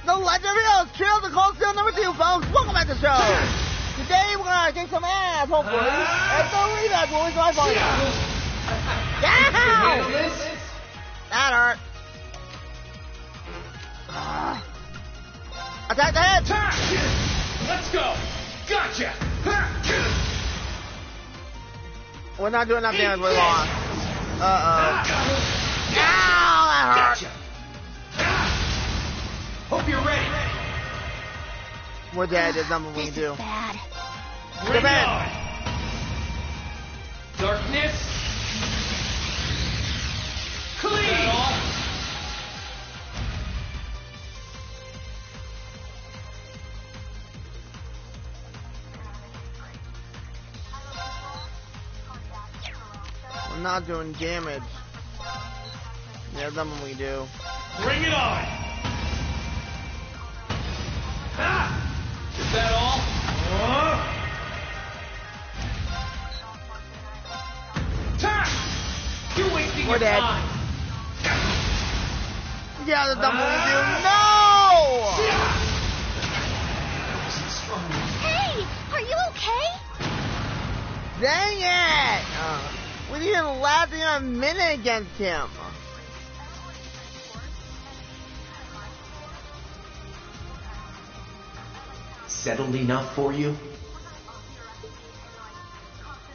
The Legend Reveals Trio of the Cold Steel #2, folks. Welcome back to the show. Today we're gonna kick some ass, hopefully. It's the rematch when we my phone. Yeah! That hurt. Attack the head. Let's go. Gotcha. We're not doing enough damage. We're lost. Ow, that hurt. Gotcha. Hope you're ready. We're dead. There's nothing we can do. Bad. Bring it on. Darkness. Clean. We're not doing damage. There's nothing we can do. Bring it on. Ha! Is that all? You're wasting We're your dead. time. Yeah, there's nothing we can do. No! Hey, are you okay? Dang it! We didn't last even a minute against him. Settled enough for you?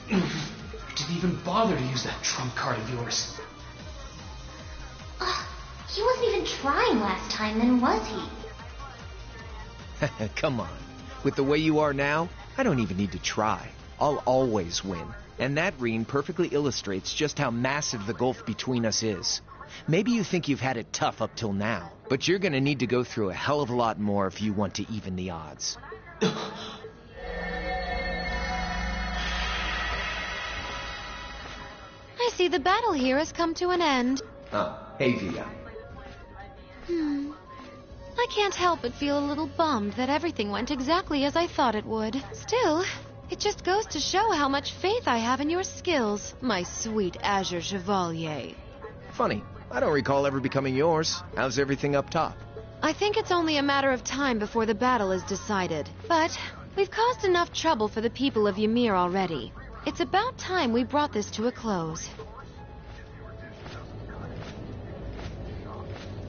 Didn't even bother to use that trump card of yours. He wasn't even trying last time, then was he? Come on. With the way you are now, I don't even need to try. I'll always win. And that Reen perfectly illustrates just how massive the gulf between us is. Maybe you think you've had it tough up till now, but you're gonna need to go through a hell of a lot more if you want to even the odds. I see the battle here has come to an end. Oh, hey Via. I can't help but feel a little bummed that everything went exactly as I thought it would. Still, it just goes to show how much faith I have in your skills, my sweet Azure Chevalier. Funny, I don't recall ever becoming yours. How's everything up top? I think it's only a matter of time before the battle is decided. But we've caused enough trouble for the people of Ymir already. It's about time we brought this to a close.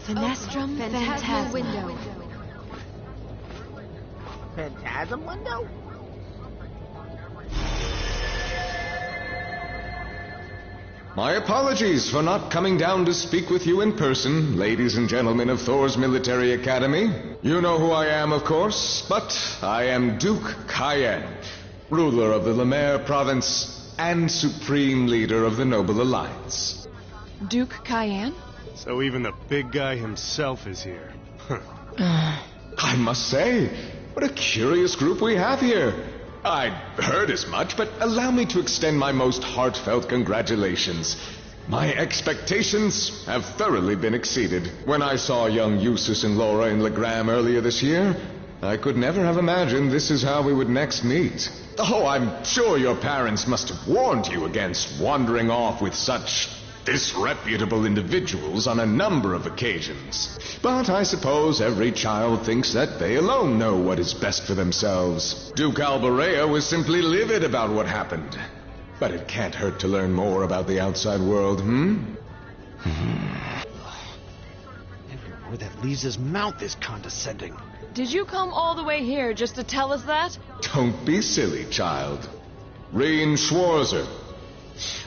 Finestrum Phantasma window. Phantasm window? My apologies for not coming down to speak with you in person, ladies and gentlemen of Thor's Military Academy. You know who I am, of course, but I am Duke Cayenne, ruler of the Lemaire province and supreme leader of the Noble Alliance. Duke Cayenne? So even the big guy himself is here. I must say, what a curious group we have here. I'd heard as much, but allow me to extend my most heartfelt congratulations. My expectations have thoroughly been exceeded. When I saw young Eustace and Laura in Legram earlier this year, I could never have imagined this is how we would next meet. Oh, I'm sure your parents must have warned you against wandering off with such disreputable individuals on a number of occasions. But I suppose every child thinks that they alone know what is best for themselves. Duke Alborea was simply livid about what happened. But it can't hurt to learn more about the outside world, Everywhere that leaves his mouth is condescending. Did you come all the way here just to tell us that? Don't be silly, child. Reen Schwarzer.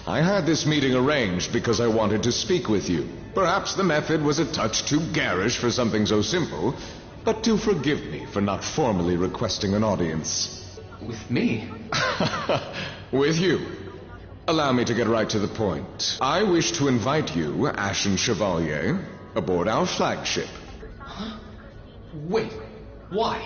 I had this meeting arranged because I wanted to speak with you. Perhaps the method was a touch too garish for something so simple, but do forgive me for not formally requesting an audience. With me? With you. Allow me to get right to the point. I wish to invite you, Ashen Chevalier, aboard our flagship. Huh? Wait, why?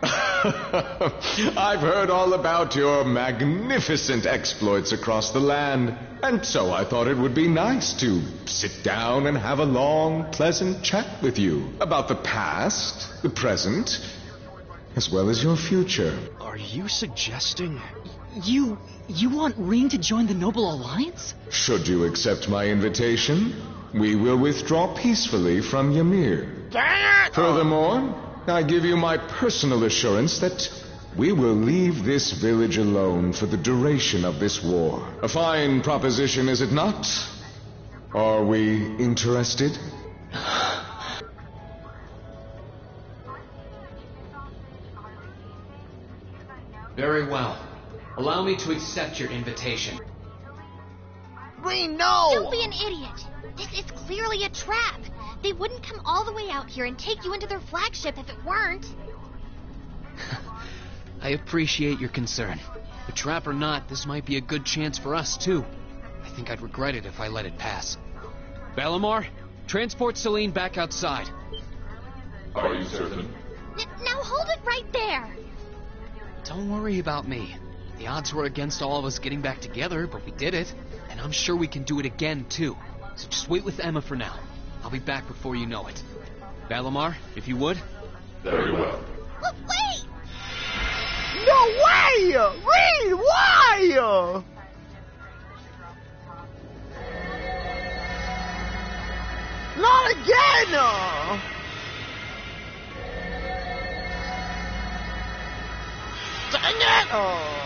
I've heard all about your magnificent exploits across the land, and so I thought it would be nice to sit down and have a long, pleasant chat with you about the past, the present, as well as your future. Are you suggesting you want Reen to join the Noble Alliance? Should you accept my invitation, we will withdraw peacefully from Ymir. Dang it! Furthermore, I give you my personal assurance that we will leave this village alone for the duration of this war. A fine proposition, is it not? Are we interested? Very well. Allow me to accept your invitation. Reen, no! Don't be an idiot. This is clearly a trap. They wouldn't come all the way out here and take you into their flagship if it weren't. I appreciate your concern. But trap or not, this might be a good chance for us, too. I think I'd regret it if I let it pass. Valimar, transport Celine back outside. Are you certain? Now hold it right there. Don't worry about me. The odds were against all of us getting back together, but we did it. And I'm sure we can do it again, too. So just wait with Emma for now. I'll be back before you know it. Valimar, if you would. Very well. Wait! No way! Reen, why? Not again! Dang it! Oh.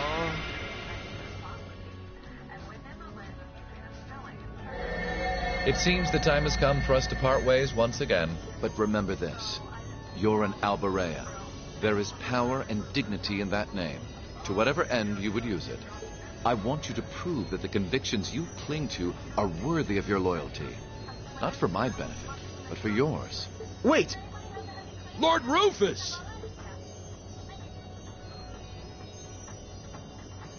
It seems the time has come for us to part ways once again. But remember this. You're an Alberea. There is power and dignity in that name, to whatever end you would use it. I want you to prove that the convictions you cling to are worthy of your loyalty. Not for my benefit, but for yours. Wait! Lord Rufus!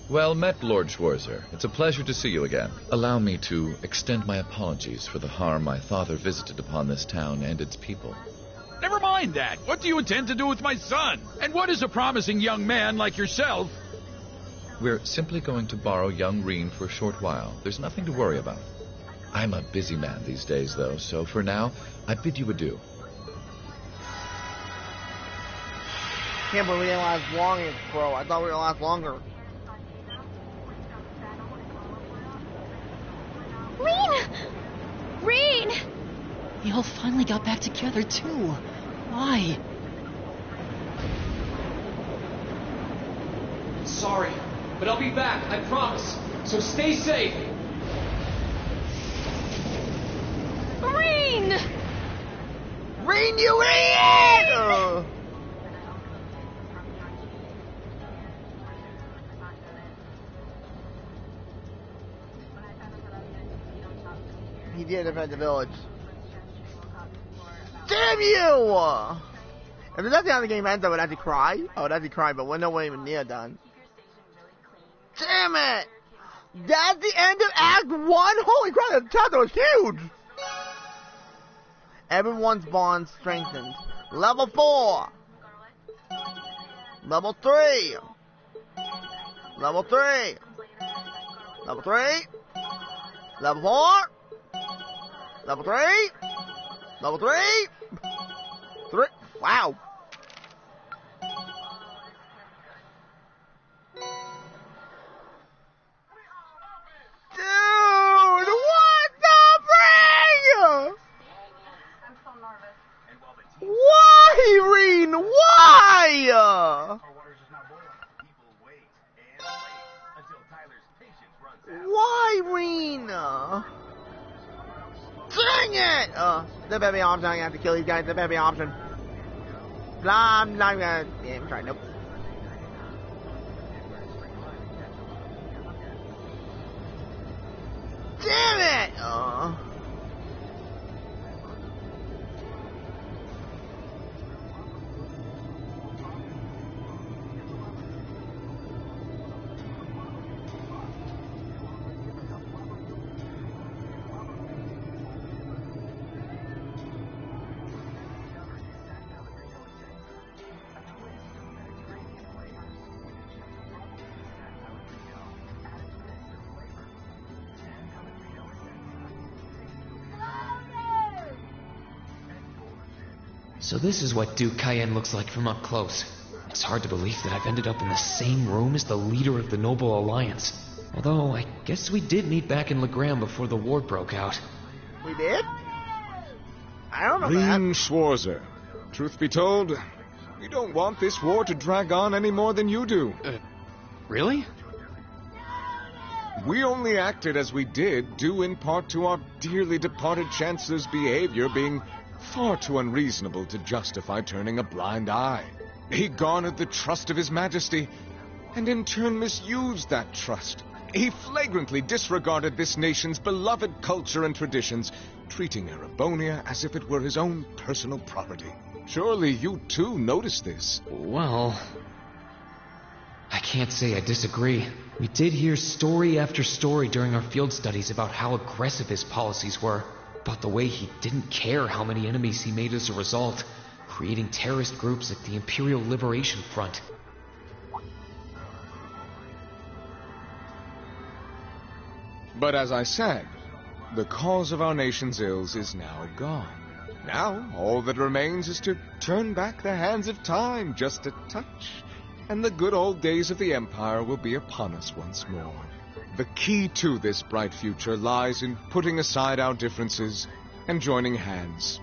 Well met, Lord Schwarzer. It's a pleasure to see you again. Allow me to extend my apologies for the harm my father visited upon this town and its people. Never mind that. What do you intend to do with my son? And what is a promising young man like yourself? We're simply going to borrow young Reen for a short while. There's nothing to worry about. I'm a busy man these days, though, so for now, I bid you adieu. Can't believe we didn't last long in Crow. I thought we were gonna last longer. Reen! They all finally got back together, too. Why? Sorry, but I'll be back, I promise. So stay safe. Reen! Reen, you idiot! He did defend the village. Damn you! If there's nothing on the game ends, I would actually cry. I would actually cry, but we're nowhere even near done. Damn it! That's the end of Act 1? Holy crap, that chapter was huge! Everyone's bond strengthened. Level 4. Level 3. Level 3. Level 3. Level 4. Level 3. Level 3. 3. Wow. Dude, what the frig? Why, Reen? Why? Why, Reen? Dang it! There better be an option. I'm gonna have to kill these guys. There better be an option. I'm not gonna even try. Nope. Damn it! So this is what Duke Cayenne looks like from up close. It's hard to believe that I've ended up in the same room as the leader of the Noble Alliance. Although, I guess we did meet back in Legram before the war broke out. We did? I don't know Rean Schwarzer. Truth be told, we don't want this war to drag on any more than you do. Really? We only acted as we did, due in part to our dearly departed Chancellor's behavior being far too unreasonable to justify turning a blind eye. He garnered the trust of His Majesty, and in turn misused that trust. He flagrantly disregarded this nation's beloved culture and traditions, treating Erebonia as if it were his own personal property. Surely you too noticed this. Well, I can't say I disagree. We did hear story after story during our field studies about how aggressive his policies were, about the way he didn't care how many enemies he made as a result, creating terrorist groups like the Imperial Liberation Front. But as I said, the cause of our nation's ills is now gone. Now, all that remains is to turn back the hands of time just a touch, and the good old days of the Empire will be upon us once more. The key to this bright future lies in putting aside our differences and joining hands.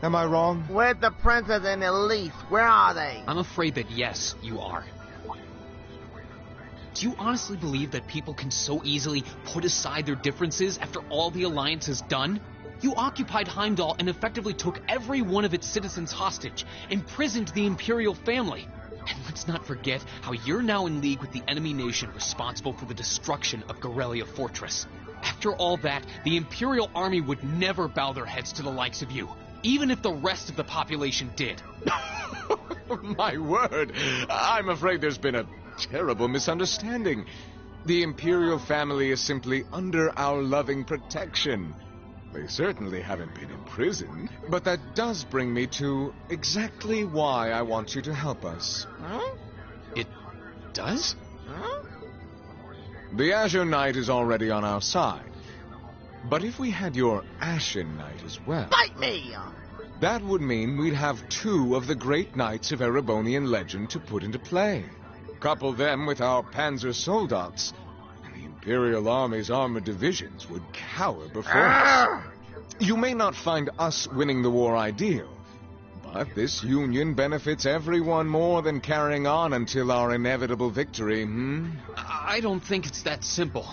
Am I wrong? Where's the princess and Elise? Where are they? I'm afraid that yes, you are. Do you honestly believe that people can so easily put aside their differences after all the Alliance has done? You occupied Heimdall and effectively took every one of its citizens hostage, imprisoned the Imperial family. And let's not forget how you're now in league with the enemy nation responsible for the destruction of Gorelia Fortress. After all that, the Imperial army would never bow their heads to the likes of you, even if the rest of the population did. My word, I'm afraid there's been a terrible misunderstanding. The Imperial family is simply under our loving protection. They certainly haven't been imprisoned, but that does bring me to exactly why I want you to help us. Huh? It does? Huh? The Azure Knight is already on our side. But if we had your Ashen Knight as well... Fight me! That would mean we'd have two of the great knights of Erebonian legend to put into play. Couple them with our Panzer Soldats, and the Imperial Army's armored divisions would cower before us. You may not find us winning the war ideal, but this union benefits everyone more than carrying on until our inevitable victory, I don't think it's that simple.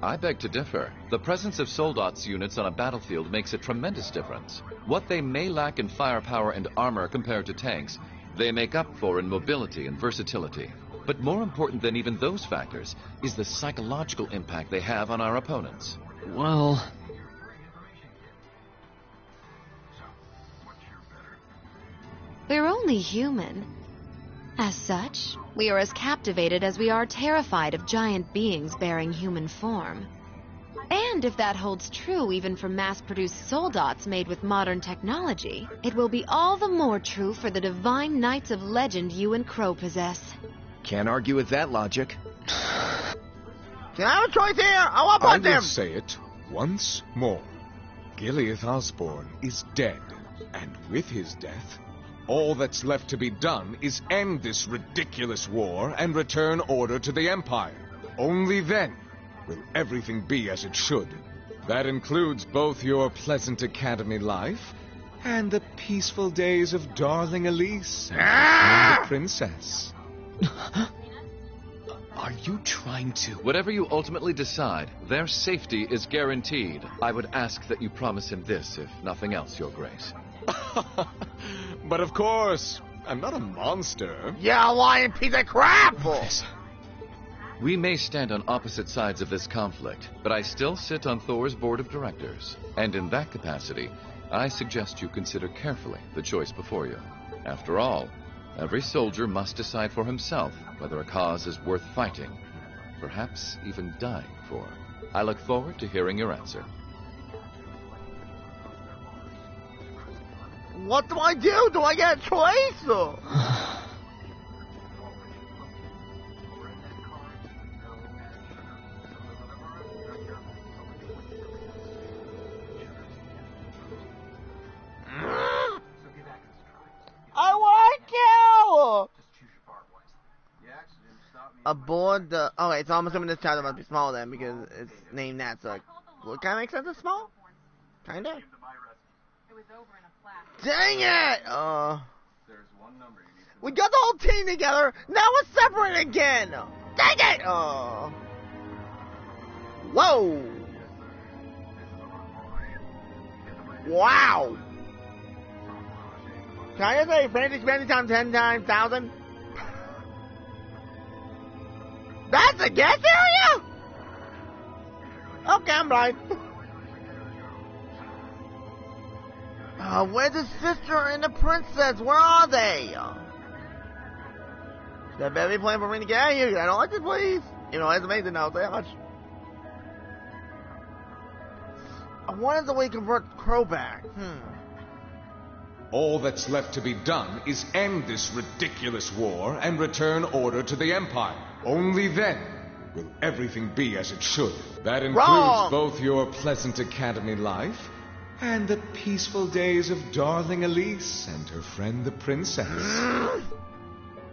I beg to differ. The presence of Soldats units on a battlefield makes a tremendous difference. What they may lack in firepower and armor compared to tanks, they make up for in mobility and versatility. But more important than even those factors is the psychological impact they have on our opponents. Well... We're only human. As such, we are as captivated as we are terrified of giant beings bearing human form. And if that holds true even for mass-produced soldats made with modern technology, it will be all the more true for the divine knights of legend you and Crow possess. Can't argue with that logic. Can I have a choice here? I want both I of them! will say it once more. Gileath Osborne is dead, and with his death, all that's left to be done is end this ridiculous war and return order to the Empire. Only then will everything be as it should. That includes both your pleasant academy life and the peaceful days of darling Elise and the princess. Are you trying to... Whatever you ultimately decide, their safety is guaranteed. I would ask that you promise him this, if nothing else, Your Grace. But of course, I'm not a monster. Yeah, lying piece of crap! We may stand on opposite sides of this conflict, but I still sit on Thor's board of directors. And in that capacity, I suggest you consider carefully the choice before you. After all, every soldier must decide for himself whether a cause is worth fighting, perhaps even dying for. I look forward to hearing your answer. What do I do? Do I get a choice? I want to! Aboard the... Okay, so I'm assuming this chapter must be small then, because it's named that, so... Well, kind of makes sense it's small? Kinda? Dang it! We got the whole team together. Now we're separated again. Dang it! Whoa! Wow! Can I just say frantic spending times 10 times 1,000? That's a guess area? Okay, I'm blind. Where's his sister and the princess? Where are they? That better be playing for me to get out of here. I don't like this place. You know, it's amazing now. Say how much. I wanted the way to convert Crow back. All that's left to be done is end this ridiculous war and return order to the Empire. Only then will everything be as it should. That includes both your pleasant academy life and the peaceful days of darling Elise and her friend the princess.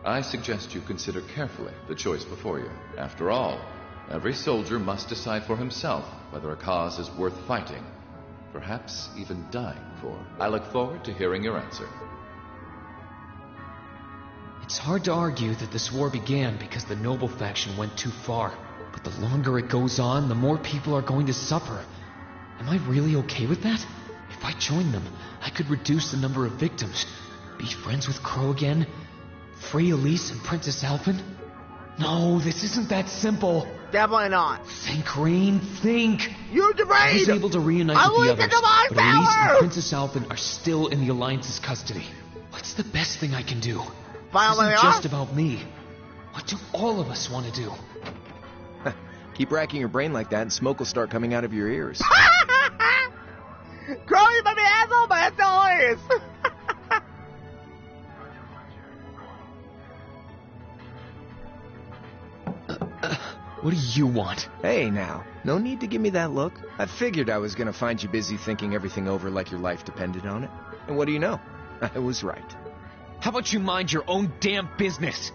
I suggest you consider carefully the choice before you. After all, every soldier must decide for himself whether a cause is worth fighting, perhaps even dying for. I look forward to hearing your answer. It's hard to argue that this war began because the noble faction went too far. But the longer it goes on, the more people are going to suffer. Am I really okay with that? If I join them, I could reduce the number of victims, be friends with Crow again, free Elise and Princess Alphen. No, this isn't that simple. Definitely not. Think, Rain, think. Use the brain. I was able to reunite with the others, but Elise and Princess Alphen are still in the Alliance's custody. What's the best thing I can do? This isn't just about me. What do all of us want to do? Keep racking your brain like that and smoke will start coming out of your ears. Crow, you might be an asshole, but that's still hilarious. What do you want? Hey now, no need to give me that look. I figured I was gonna find you busy thinking everything over like your life depended on it. And what do you know? I was right. How about you mind your own damn business?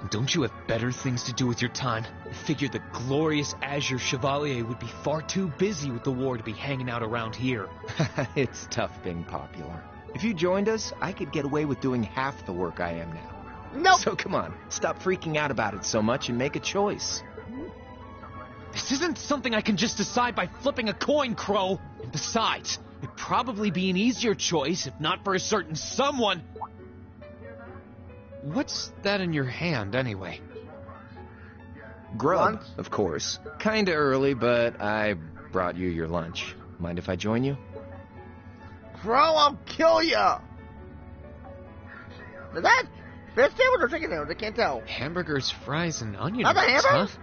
And don't you have better things to do with your time? I figured the glorious Azure Chevalier would be far too busy with the war to be hanging out around here. It's tough being popular. If you joined us, I could get away with doing half the work I am now. Nope. So come on, stop freaking out about it so much and make a choice. This isn't something I can just decide by flipping a coin, Crow. And besides, it'd probably be an easier choice if not for a certain someone. What's that in your hand, anyway? Grub, of course. Kinda early, but I brought you your lunch. Mind if I join you? Crow, I'll kill ya! Is that fish sandwich or chicken sandwich? I can't tell. Hamburgers, fries, and onion That's a rings, hamburger? huh?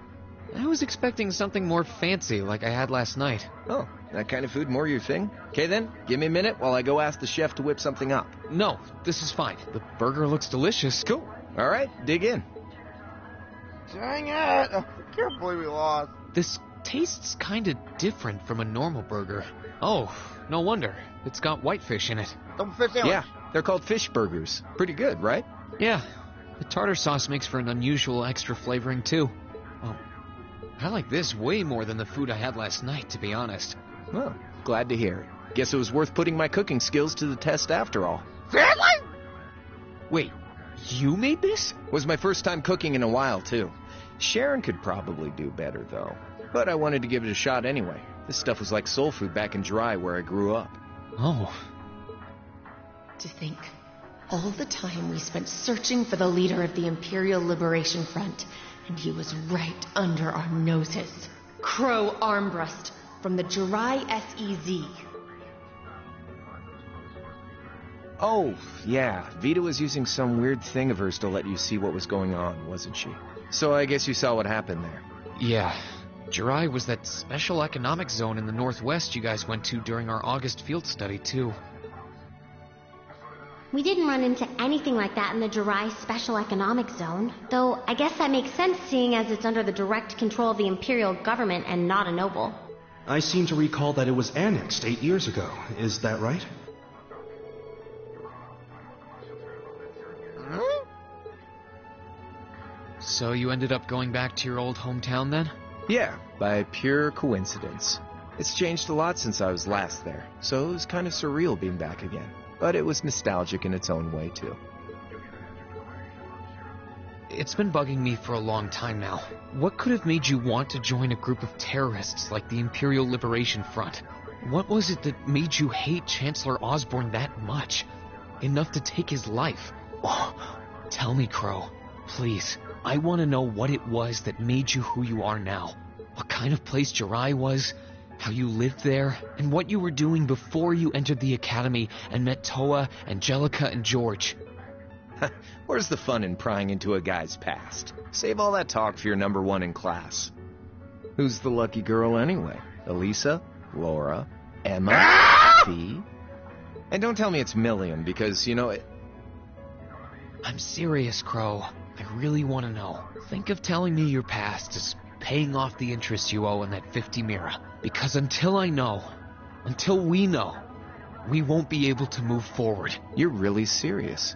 I was expecting something more fancy like I had last night. Oh, that kind of food more your thing? Okay then, give me a minute while I go ask the chef to whip something up. No, this is fine. The burger looks delicious. Cool. Alright, dig in. Dang it! I can't believe we lost. This tastes kinda different from a normal burger. Oh, no wonder. It's got whitefish in it. Don't fish sandwich. Yeah, they're called fish burgers. Pretty good, right? Yeah, the tartar sauce makes for an unusual extra flavoring too. Oh, I like this way more than the food I had last night, to be honest. Well, glad to hear it. Guess it was worth putting my cooking skills to the test after all. Seriously? Wait, you made this? Was my first time cooking in a while, too. Sharon could probably do better, though. But I wanted to give it a shot anyway. This stuff was like soul food back in Dry, where I grew up. Oh. To think, all the time we spent searching for the leader of the Imperial Liberation Front, and he was right under our noses. Crow Armbrust from the Jirai SEZ. Oh, yeah. Vita was using some weird thing of hers to let you see what was going on, wasn't she? So I guess you saw what happened there. Yeah. Jirai was that special economic zone in the northwest you guys went to during our August field study, too. We didn't run into anything like that in the Jirai Special Economic Zone, though I guess that makes sense seeing as it's under the direct control of the Imperial government and not a noble. I seem to recall that it was annexed 8 years ago. Is that right? So you ended up going back to your old hometown then? Yeah, by pure coincidence. It's changed a lot since I was last there, so it was kind of surreal being back again. But it was nostalgic in its own way, too. It's been bugging me for a long time now. What could have made you want to join a group of terrorists like the Imperial Liberation Front? What was it that made you hate Chancellor Osborn that much? Enough to take his life? Oh, tell me, Crow. Please. I want to know what it was that made you who you are now. What kind of place Jirai was, how you lived there, and what you were doing before you entered the academy and met Toa, Angelica, and George. Where's the fun in prying into a guy's past? Save all that talk for your number one in class. Who's the lucky girl anyway? Elisa? Laura? Emma? Fee? And don't tell me it's Million, because, you know, it... I'm serious, Crow. I really want to know. Think of telling me your past as paying off the interest you owe in that 50 Mira. Because until I know, until we know, we won't be able to move forward. You're really serious.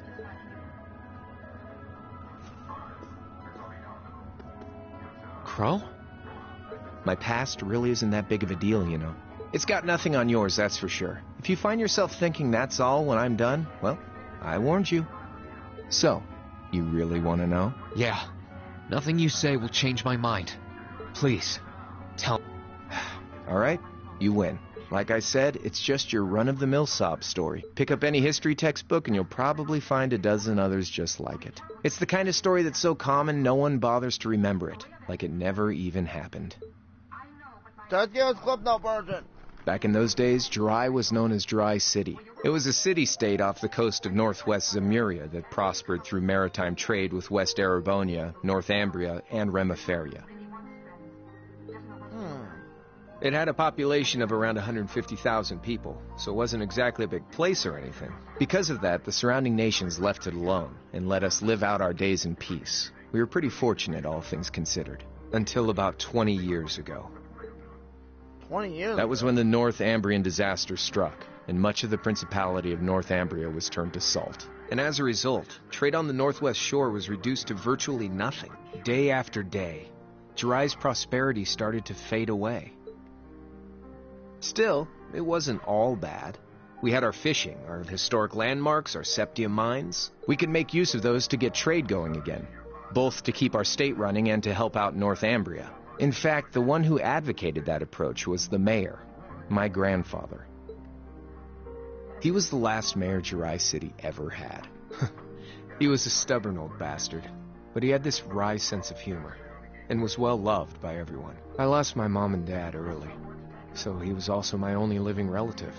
Crow? My past really isn't that big of a deal, you know. It's got nothing on yours, that's for sure. If you find yourself thinking that's all when I'm done, well, I warned you. So, you really want to know? Yeah. Nothing you say will change my mind. Please, tell me. All right, you win. Like I said, it's just your run-of-the-mill sob story. Pick up any history textbook and you'll probably find a dozen others just like it. It's the kind of story that's so common no one bothers to remember it, like it never even happened. Just give us Clip Note version. Back in those days, Jirai was known as Dry City. It was a city-state off the coast of northwest Zemuria that prospered through maritime trade with West Erebonia, Northumbria, and Remiferia. It had a population of around 150,000 people, so it wasn't exactly a big place or anything. Because of that, the surrounding nations left it alone and let us live out our days in peace. We were pretty fortunate, all things considered, until about 20 years ago. 20 years That was when the Northumbrian disaster struck, and much of the Principality of Northumbria was turned to salt. And as a result, trade on the northwest shore was reduced to virtually nothing. Day after day, Jirai's prosperity started to fade away. Still, it wasn't all bad. We had our fishing, our historic landmarks, our septium mines. We could make use of those to get trade going again, both to keep our state running and to help out Northumbria. In fact, the one who advocated that approach was the mayor, my grandfather. He was the last mayor Jirai City ever had. He was a stubborn old bastard, but he had this wry sense of humor, and was well loved by everyone. I lost my mom and dad early, so he was also my only living relative.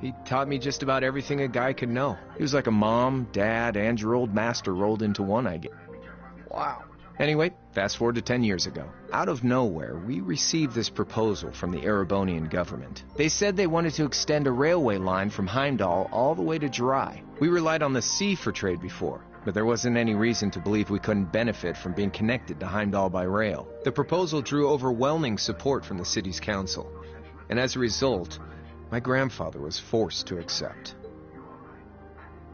He taught me just about everything a guy could know. He was like a mom, dad, and your old master rolled into one, I guess. Wow. Anyway, fast forward to 10 years ago. Out of nowhere, we received this proposal from the Erebonian government. They said they wanted to extend a railway line from Heimdall all the way to Jirai. We relied on the sea for trade before, but there wasn't any reason to believe we couldn't benefit from being connected to Heimdall by rail. The proposal drew overwhelming support from the city's council, and as a result, my grandfather was forced to accept.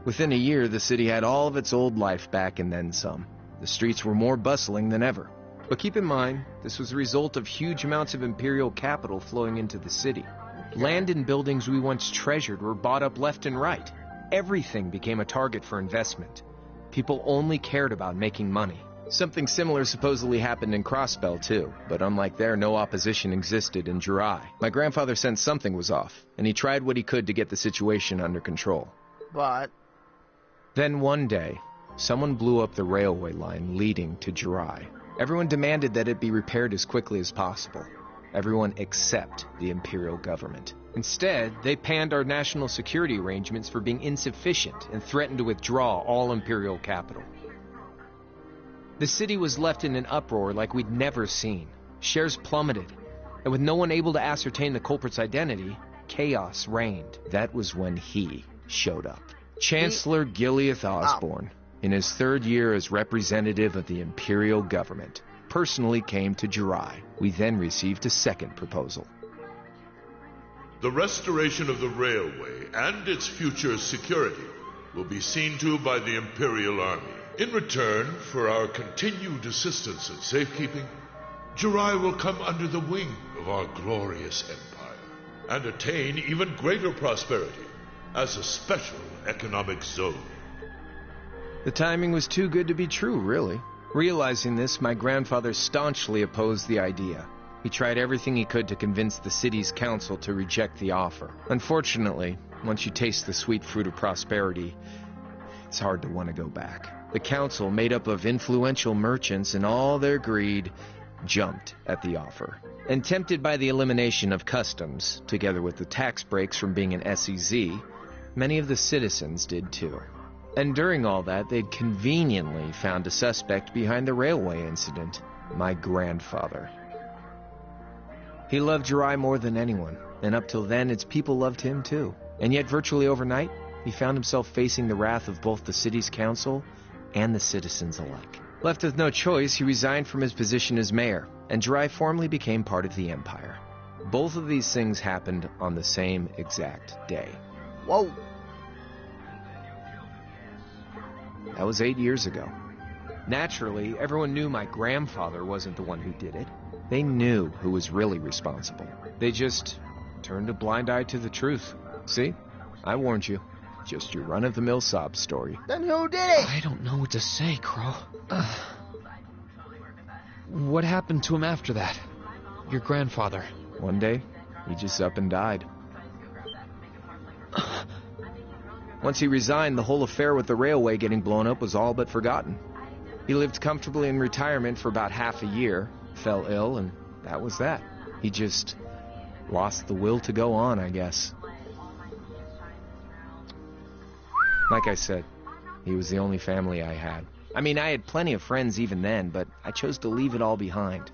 Within a year, the city had all of its old life back and then some. The streets were more bustling than ever. But keep in mind, this was a result of huge amounts of imperial capital flowing into the city. Land and buildings we once treasured were bought up left and right. Everything became a target for investment. People only cared about making money. Something similar supposedly happened in Crossbell too, but unlike there, no opposition existed in Jirai. My grandfather sensed something was off, and he tried what he could to get the situation under control. But then one day, someone blew up the railway line leading to Jirai. Everyone demanded that it be repaired as quickly as possible. Everyone except the imperial government. Instead, they panned our national security arrangements for being insufficient and threatened to withdraw all imperial capital. The city was left in an uproar like we'd never seen. Shares plummeted, and with no one able to ascertain the culprit's identity, chaos reigned. That was when he showed up. Chancellor Gileath Osborn, in his third year as representative of the imperial government, personally came to Jirai. We then received a second proposal. The restoration of the railway and its future security will be seen to by the Imperial Army. In return for our continued assistance in safekeeping, Jirai will come under the wing of our glorious empire and attain even greater prosperity as a special economic zone. The timing was too good to be true, really. Realizing this, my grandfather staunchly opposed the idea. He tried everything he could to convince the city's council to reject the offer. Unfortunately, once you taste the sweet fruit of prosperity, it's hard to want to go back. The council, made up of influential merchants and all their greed, jumped at the offer. And tempted by the elimination of customs, together with the tax breaks from being an SEZ, many of the citizens did too. And during all that, they'd conveniently found a suspect behind the railway incident, my grandfather. He loved Jirai more than anyone, and up till then, its people loved him too. And yet, virtually overnight, he found himself facing the wrath of both the city's council and the citizens alike. Left with no choice, he resigned from his position as mayor, and Jirai formally became part of the empire. Both of these things happened on the same exact day. Whoa. That was 8 years ago. Naturally, everyone knew my grandfather wasn't the one who did it. They knew who was really responsible. They just turned a blind eye to the truth. See? I warned you. Just your run-of-the-mill sob story. Then who did it? I don't know what to say, Crow. What happened to him after that? Your grandfather. One day, he just up and died. Once he resigned, the whole affair with the railway getting blown up was all but forgotten. He lived comfortably in retirement for about half a year, fell ill, and that was that. He just lost the will to go on, I guess. Like I said, he was the only family I had. I mean, I had plenty of friends even then, but I chose to leave it all behind.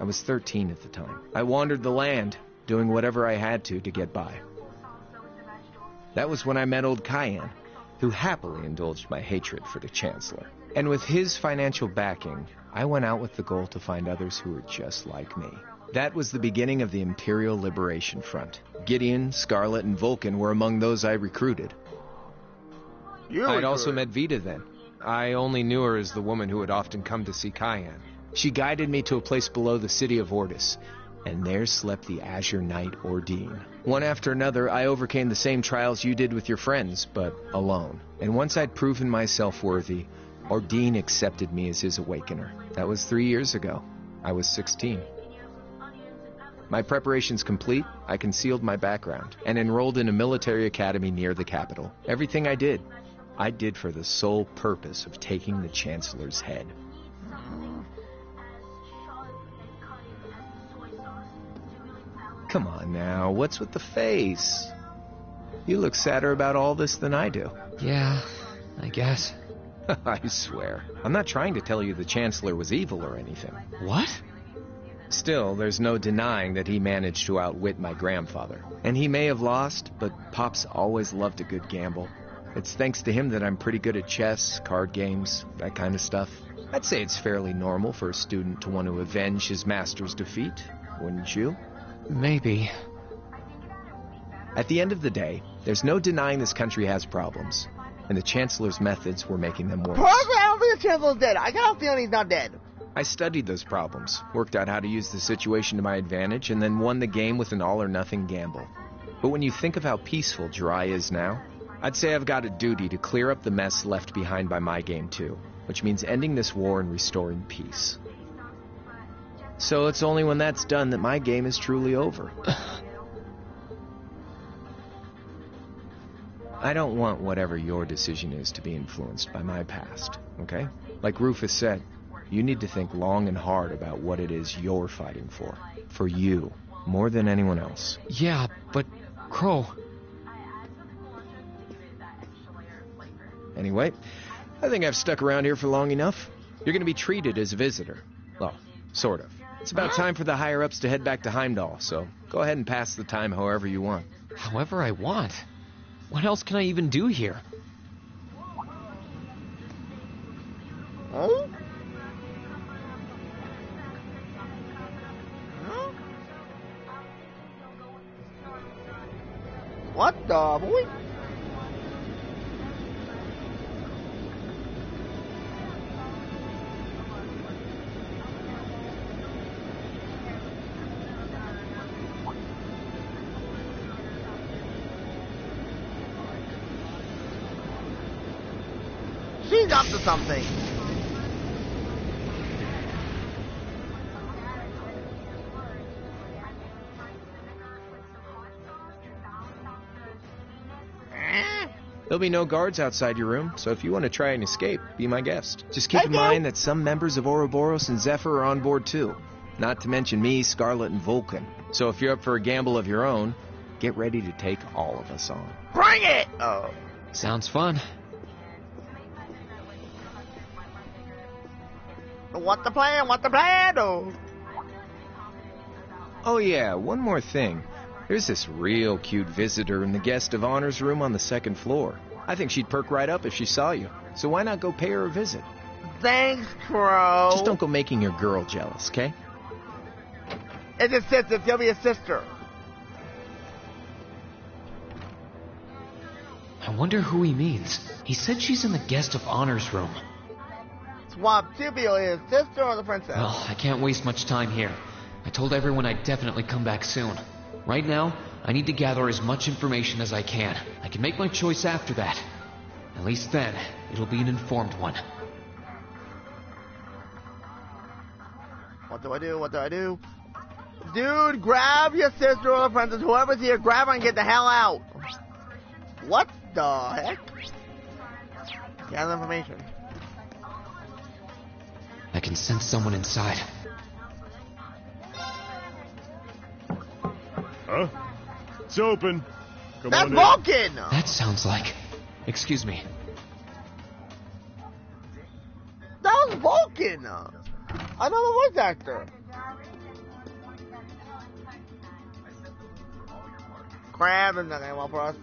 I was 13 at the time. I wandered the land, doing whatever I had to get by. That was when I met old Cayenne, who happily indulged my hatred for the Chancellor. And with his financial backing, I went out with the goal to find others who were just like me. That was the beginning of the Imperial Liberation Front. Gideon, Scarlet, and Vulcan were among those I recruited. I'd also met Vita then. I only knew her as the woman who would often come to see Cayenne. She guided me to a place below the city of Ordis, and there slept the Azure Knight Ordine. One after another, I overcame the same trials you did with your friends, but alone. And once I'd proven myself worthy, Ordine accepted me as his awakener. That was 3 years ago. I was 16. My preparations complete, I concealed my background and enrolled in a military academy near the capital. Everything I did for the sole purpose of taking the Chancellor's head. Come on now, what's with the face? You look sadder about all this than I do. Yeah, I guess. I swear. I'm not trying to tell you the Chancellor was evil or anything. What? Still, there's no denying that he managed to outwit my grandfather. And he may have lost, but Pop's always loved a good gamble. It's thanks to him that I'm pretty good at chess, card games, that kind of stuff. I'd say it's fairly normal for a student to want to avenge his master's defeat, wouldn't you? Maybe. At the end of the day, there's no denying this country has problems, and the Chancellor's methods were making them worse. Probably, I don't think the Chancellor's dead. I got a feeling he's not dead. I studied those problems, worked out how to use the situation to my advantage, and then won the game with an all-or-nothing gamble. But when you think of how peaceful Jirai is now, I'd say I've got a duty to clear up the mess left behind by my game too, which means ending this war and restoring peace. So it's only when that's done that my game is truly over. I don't want whatever your decision is to be influenced by my past, okay? Like Rufus said, you need to think long and hard about what it is you're fighting for. For you, more than anyone else. Yeah, but Crow... Anyway, I think I've stuck around here for long enough. You're going to be treated as a visitor. Well, sort of. It's about time for the higher-ups to head back to Heimdall, so go ahead and pass the time however you want. However I want? What else can I even do here? Oh? What the boy? She's up to something. There'll be no guards outside your room, so if you want to try and escape, be my guest. Just keep in mind that some members of Ouroboros and Zephyr are on board too. Not to mention me, Scarlet, and Vulcan. So if you're up for a gamble of your own, get ready to take all of us on. Bring it! Oh. Sounds fun. What the plan? What the plan? Oh yeah, one more thing. There's this real cute visitor in the guest of honors room on the second floor. I think she'd perk right up if she saw you. So why not go pay her a visit? Thanks, Crow. Just don't go making your girl jealous, okay? It's his sister. She'll be a sister. I wonder who he means. He said she's in the guest of honors room. Swap Tibio is sister or the princess? Well, I can't waste much time here. I told everyone I'd definitely come back soon. Right now, I need to gather as much information as I can. I can make my choice after that. At least then, it'll be an informed one. What do I do? What do I do? Dude, grab your sister or the princess. Whoever's here, grab her and get the hell out. What the heck? Gather information. I can sense someone inside. Huh? It's open. Come That's on in. Vulcan! That sounds like... Excuse me. That was Vulcan! I know the voice actor. Crab and nothing well for us.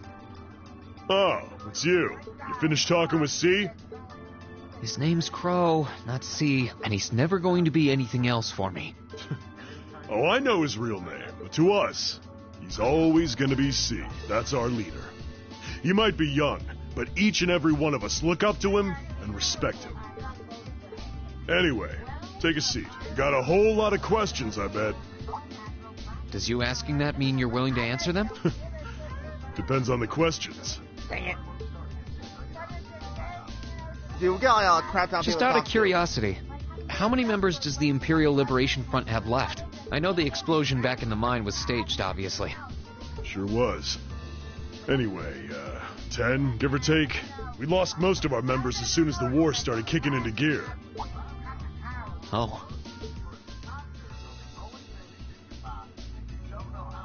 Oh, it's you. You finished talking with C? His name's Crow, not C, and he's never going to be anything else for me. Oh, I know his real name, but to us, he's always gonna be C. That's our leader. He might be young, but each and every one of us look up to him and respect him. Anyway, take a seat. You got a whole lot of questions, I bet. Does you asking that mean you're willing to answer them? Depends on the questions. Dang it. Dude, we got all crap out. Just out of curiosity, how many members does the Imperial Liberation Front have left? I know the explosion back in the mine was staged, obviously. Sure was. Anyway, 10, give or take. We lost most of our members as soon as the war started kicking into gear. Oh.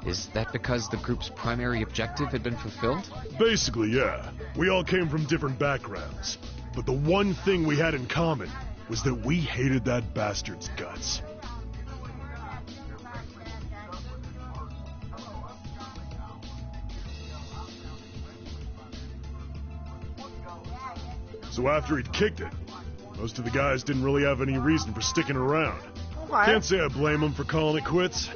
Is that because the group's primary objective had been fulfilled? Basically, yeah. We all came from different backgrounds. But the one thing we had in common was that we hated that bastard's guts. So after he'd kicked it, most of the guys didn't really have any reason for sticking around. What? Can't say I blame them for calling it quits.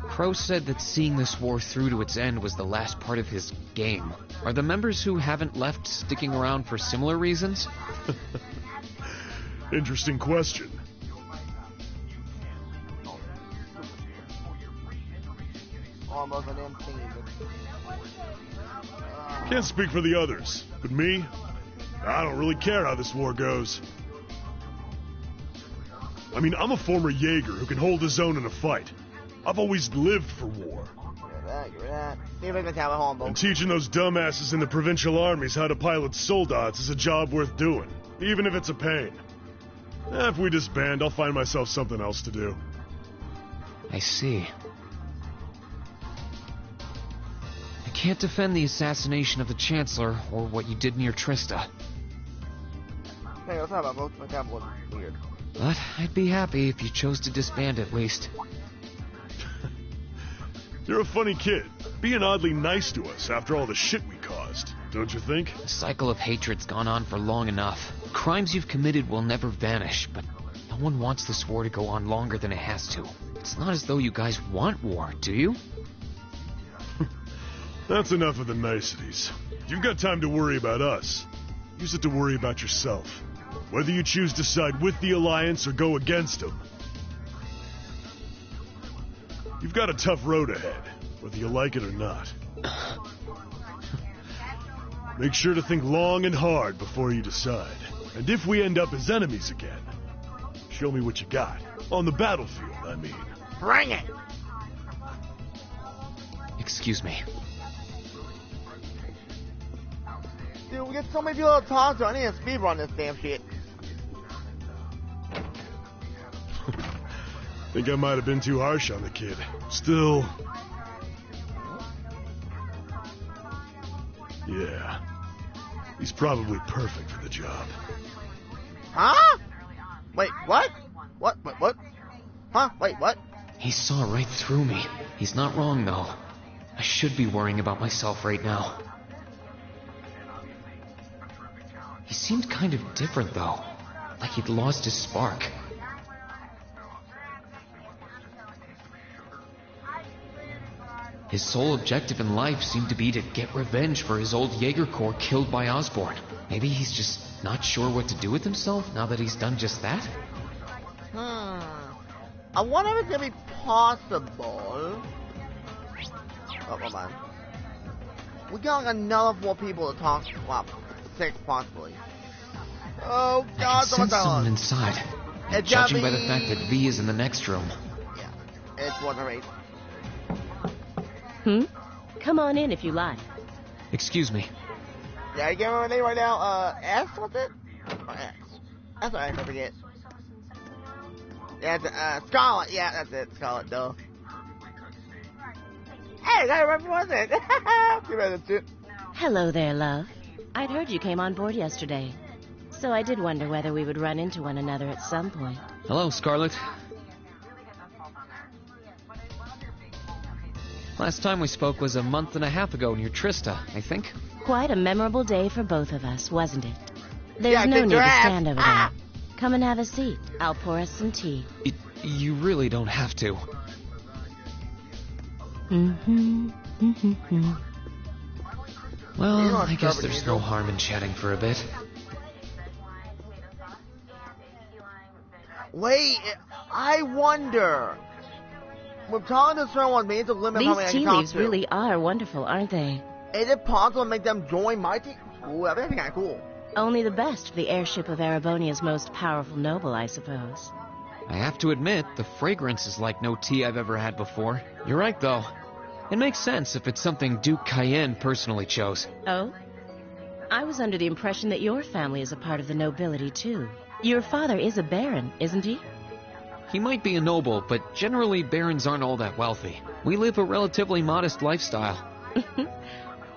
Crow said that seeing this war through to its end was the last part of his game. Are the members who haven't left sticking around for similar reasons? Interesting question. Almost an empty. Can't speak for the others, but me, I don't really care how this war goes. I mean, I'm a former Jaeger who can hold his own in a fight. I've always lived for war. You're that. See if I can have a home, And teaching those dumbasses in the provincial armies how to pilot soldats is a job worth doing, even if it's a pain. If we disband, I'll find myself something else to do. I see. I can't defend the assassination of the Chancellor or what you did near Trista. Hey, let's talk about both. My tablet was weird. But I'd be happy if you chose to disband at least. You're a funny kid, being oddly nice to us after all the shit we caused, don't you think? The cycle of hatred's gone on for long enough. Crimes you've committed will never vanish, but no one wants this war to go on longer than it has to. It's not as though you guys want war, do you? That's enough of the niceties. You've got time to worry about us. Use it to worry about yourself. Whether you choose to side with the Alliance or go against them. You've got a tough road ahead, whether you like it or not. Make sure to think long and hard before you decide. And if we end up as enemies again, show me what you got. On the battlefield, I mean. Bring it! Excuse me. Dude, we get so many people to talk to. I need to speedrun this damn shit. Think I might have been too harsh on the kid. Still... yeah. He's probably perfect for the job. Huh? Wait, what? What? Huh? Wait, what? He saw right through me. He's not wrong, though. I should be worrying about myself right now. He seemed kind of different, though. Like he'd lost his spark. His sole objective in life seemed to be to get revenge for his old Jaeger Corps killed by Osborn. Maybe he's just not sure what to do with himself now that he's done just that? I wonder if it's gonna be possible. Oh, come on. We got like another 4 people to talk to. Well, 6 possibly. Oh God, I can sense someone inside. And judging by the fact that V is in the next room. Yeah, it's one of 8. Come on in if you like. Excuse me. Yeah, you give me my name right now. S, what's it? Or X? That's what I forget. Yeah, it's, Scarlet. Yeah, that's it. Scarlet, duh. Hey, I remember what it was. Hello there, love. I'd heard you came on board yesterday, so I did wonder whether we would run into one another at some point. Hello, Scarlet. Last time we spoke was a month and a half ago near Trista, I think. Quite a memorable day for both of us, wasn't it? There's no need to stand over there. Come and have a seat. I'll pour us some tea. You really don't have to. Well, I guess there's no harm in chatting for a bit. Wait, I wonder. We're talking to someone, we need to limit how many I can talk to. These tea leaves really are wonderful, aren't they? Is it possible to make them join my team? Ooh, that'd be kind of cool. Only the best for the airship of Erebonia's most powerful noble, I suppose. I have to admit, the fragrance is like no tea I've ever had before. You're right, though. It makes sense if it's something Duke Cayenne personally chose. Oh? I was under the impression that your family is a part of the nobility, too. Your father is a baron, isn't he? He might be a noble, but generally barons aren't all that wealthy. We live a relatively modest lifestyle.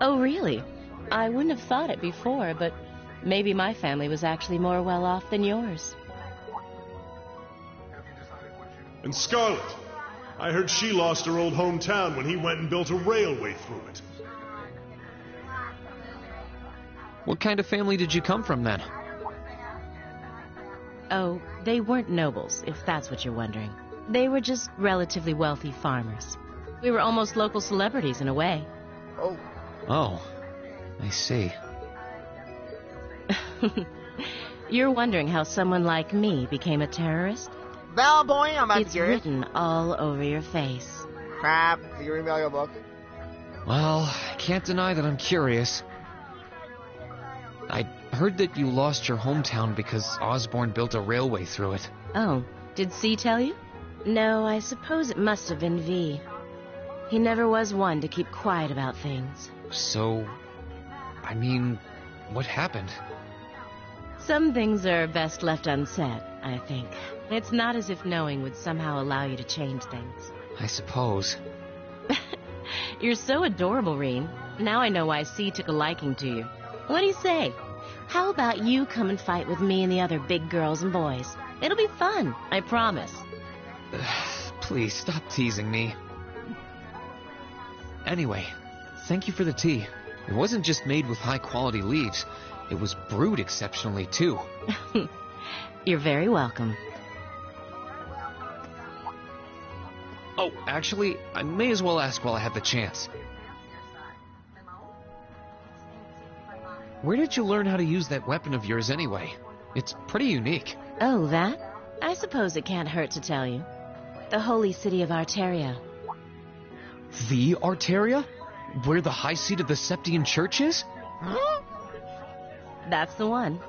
Oh, really? I wouldn't have thought it before, but maybe my family was actually more well-off than yours. And Scarlet, I heard she lost her old hometown when he went and built a railway through it. What kind of family did you come from, then? Oh, they weren't nobles, if that's what you're wondering. They were just relatively wealthy farmers. We were almost local celebrities in a way. Oh, I see. You're wondering how someone like me became a terrorist? Well, boy, I'm It's written all over your face. Crap, you read me all your book. Well, I can't deny that I'm curious. I heard that you lost your hometown because Osborn built a railway through it. Oh, did C tell you? No, I suppose it must have been V. He never was one to keep quiet about things. So, I mean, what happened? Some things are best left unsaid, I think. It's not as if knowing would somehow allow you to change things. I suppose. You're so adorable, Reen. Now I know why C took a liking to you. What do you say? How about you come and fight with me and the other big girls and boys? It'll be fun, I promise. Please, stop teasing me. Anyway, thank you for the tea. It wasn't just made with high-quality leaves. It was brewed exceptionally, too. You're very welcome. Oh, actually, I may as well ask while I have the chance. Where did you learn how to use that weapon of yours anyway? It's pretty unique. Oh, that? I suppose it can't hurt to tell you. The holy city of Arteria. The Arteria? Where the high seat of the Septian Church is? Huh? That's the one.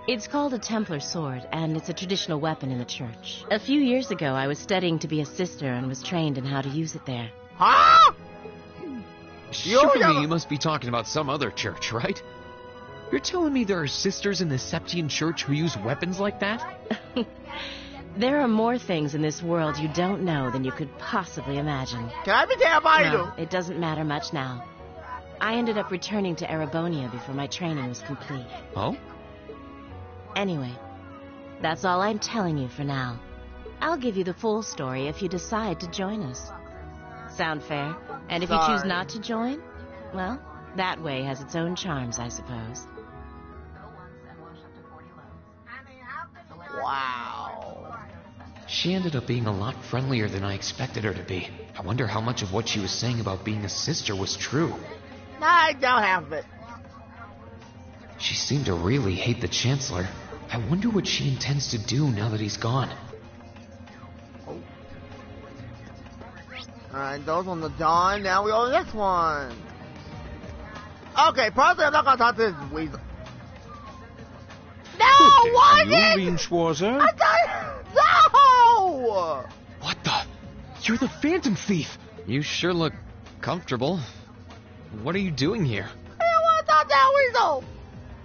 It's called a Templar sword, and it's a traditional weapon in the church. A few years ago, I was studying to be a sister and was trained in how to use it there. Huh? Surely you must be talking about some other church, right? You're telling me there are sisters in the Septian Church who use weapons like that? There are more things in this world you don't know than you could possibly imagine. Can I be damn No, it doesn't matter much now. I ended up returning to Erebonia before my training was complete. Oh? Anyway, that's all I'm telling you for now. I'll give you the full story if you decide to join us. Sound fair? And if you choose not to join, well, that way has its own charms, I suppose. Wow. She ended up being a lot friendlier than I expected her to be. I wonder how much of what she was saying about being a sister was true. I don't have it. She seemed to really hate the Chancellor. I wonder what she intends to do now that he's gone. Oh. Alright, those on the dawn. Now we go to the next one. Okay, probably I'm not gonna talk to this weasel. No, why did you, Schwarzer? No! What the? You're the Phantom Thief! You sure look comfortable. What are you doing here? I don't want to talk to that weasel!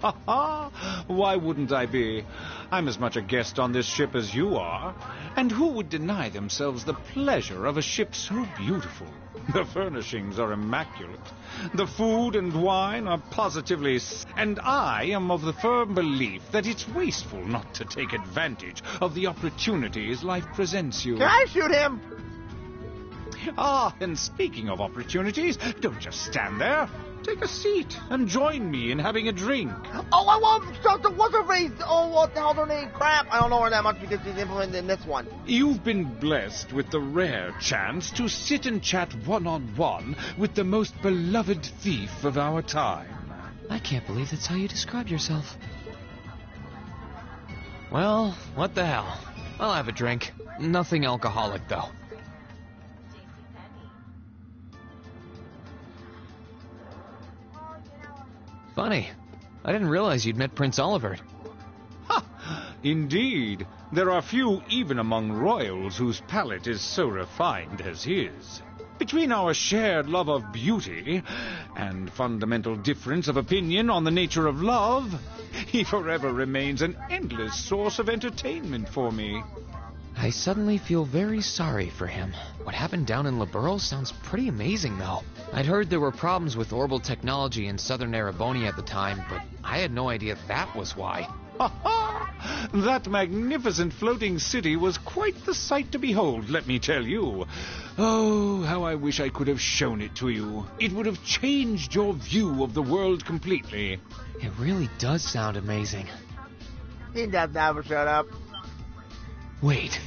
Ha ha! Why wouldn't I be? I'm as much a guest on this ship as you are. And who would deny themselves the pleasure of a ship so beautiful? The furnishings are immaculate. The food and wine are positively... And I am of the firm belief that it's wasteful not to take advantage of the opportunities life presents you. Can I shoot him? Ah, and speaking of opportunities, don't just stand there. Take a seat and join me in having a drink. Oh, I want to... What's her face? Oh, what the hell's her name? Crap. I don't know her that much because she's implemented in this one. You've been blessed with the rare chance to sit and chat one-on-one with the most beloved thief of our time. I can't believe that's how you describe yourself. Well, what the hell? I'll have a drink. Nothing alcoholic, though. Funny. I didn't realize you'd met Prince Olivert. Ha! Indeed. There are few even among royals whose palate is so refined as his. Between our shared love of beauty and fundamental difference of opinion on the nature of love, he forever remains an endless source of entertainment for me. I suddenly feel very sorry for him. What happened down in Liberl sounds pretty amazing, though. I'd heard there were problems with orbital technology in southern Erebonia at the time, but I had no idea that was why. Ha ha! That magnificent floating city was quite the sight to behold, let me tell you. Oh, how I wish I could have shown it to you. It would have changed your view of the world completely. It really does sound amazing. He does never shut up. Wait,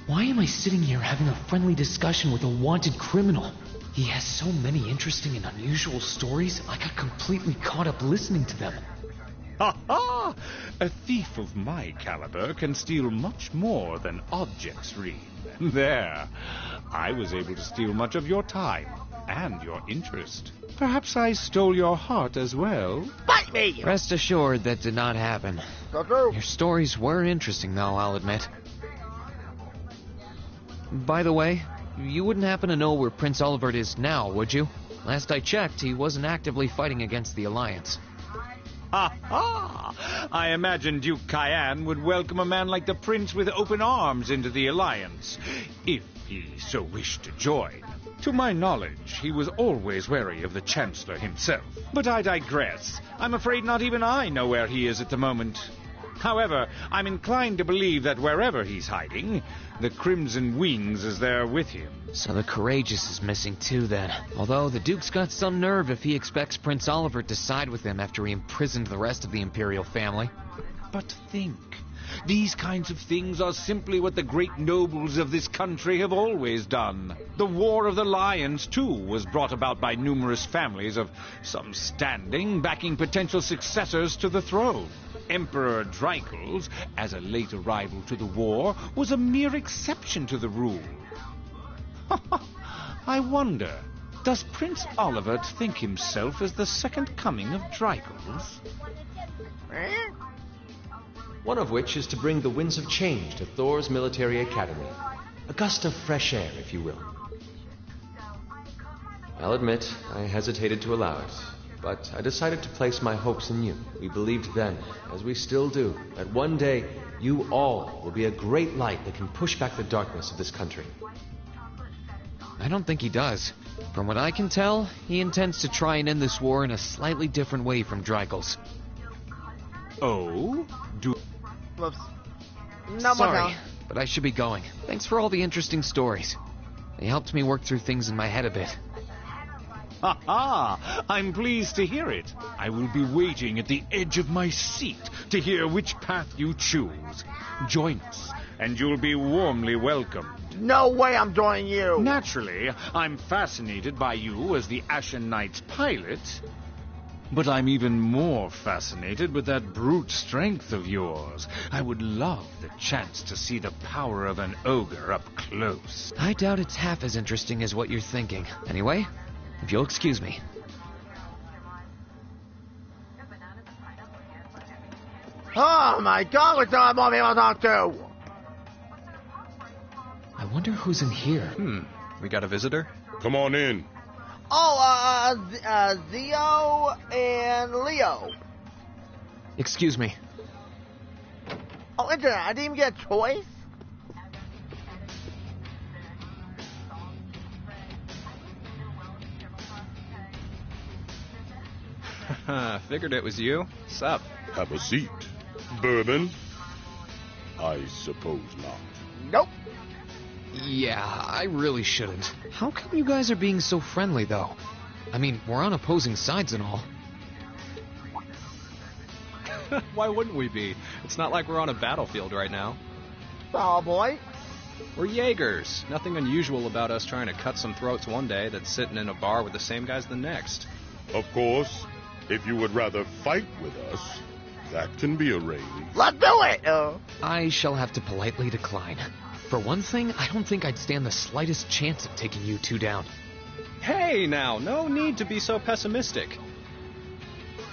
why am I sitting here having a friendly discussion with a wanted criminal? He has so many interesting and unusual stories, I got completely caught up listening to them. Ha ha! A thief of my caliber can steal much more than objects, Rean. There. I was able to steal much of your time and your interest. Perhaps I stole your heart as well. Bite me! Rest assured that did not happen. So true. Your stories were interesting, though, I'll admit. By the way, you wouldn't happen to know where Prince Olivert is now, would you? Last I checked, he wasn't actively fighting against the Alliance. Ha ha! I imagine Duke Cayenne would welcome a man like the Prince with open arms into the Alliance, if he so wished to join. To my knowledge, he was always wary of the Chancellor himself. But I digress. I'm afraid not even I know where he is at the moment. However, I'm inclined to believe that wherever he's hiding, the Crimson Wings is there with him. So the Courageous is missing too, then. Although the Duke's got some nerve if he expects Prince Olivert to side with him after he imprisoned the rest of the Imperial family. But think. These kinds of things are simply what the great nobles of this country have always done. The War of the Lions, too, was brought about by numerous families of some standing backing potential successors to the throne. Emperor Dreikel's, as a late arrival to the war, was a mere exception to the rule. I wonder, Does Prince Oliver think himself as the second coming of Drygles? One of which is to bring the winds of change to Thor's military academy. A gust of fresh air, if you will. I'll admit, I hesitated to allow it, but I decided to place my hopes in you. We believed then, as we still do, that one day you all will be a great light that can push back the darkness of this country. I don't think he does. From what I can tell, he intends to try and end this war in a slightly different way from Drygles. Oh? Whoops. No more Sorry, now. but I should be going. Thanks for all the interesting stories. They helped me work through things in my head a bit. Ha ha! I'm pleased to hear it. I will be waiting at the edge of my seat to hear which path you choose. Join us, and you'll be warmly welcomed. No way I'm joining you. Naturally, I'm fascinated by you as the Ashen Knight's pilot. But I'm even more fascinated with that brute strength of yours. I would love the chance to see the power of an ogre up close. I doubt it's half as interesting as what you're thinking. Anyway, if you'll excuse me. Oh my god, we still have more people to talk to. I wonder who's in here. We got a visitor? Come on in. Oh, Zio and Leo. Excuse me. Oh, internet, I didn't even get a choice? Figured it was you. Sup? Have a seat. Bourbon? I suppose not. Nope. Yeah, I really shouldn't. How come you guys are being so friendly, though? I mean, we're on opposing sides and all. Why wouldn't we be? It's not like we're on a battlefield right now. Oh, boy. We're Jaegers. Nothing unusual about us trying to cut some throats one day that's sitting in a bar with the same guys the next. Of course, if you would rather fight with us, that can be arranged. Let's do it! I shall have to politely decline. For one thing, I don't think I'd stand the slightest chance of taking you two down. Hey, now, no need to be so pessimistic.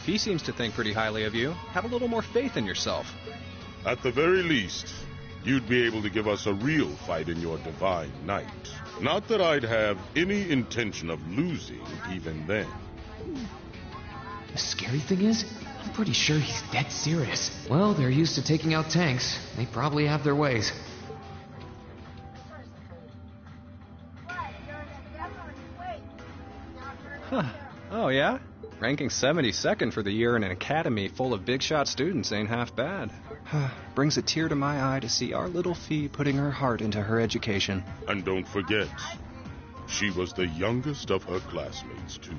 He seems to think pretty highly of you. Have a little more faith in yourself. At the very least, you'd be able to give us a real fight in your divine night. Not that I'd have any intention of losing even then. The scary thing is, I'm pretty sure he's dead serious. Well, they're used to taking out tanks. They probably have their ways. Oh, yeah? Ranking 72nd for the year in an academy full of big shot students ain't half bad. Brings a tear to my eye to see our little Fee putting her heart into her education. And don't forget, she was the youngest of her classmates, too.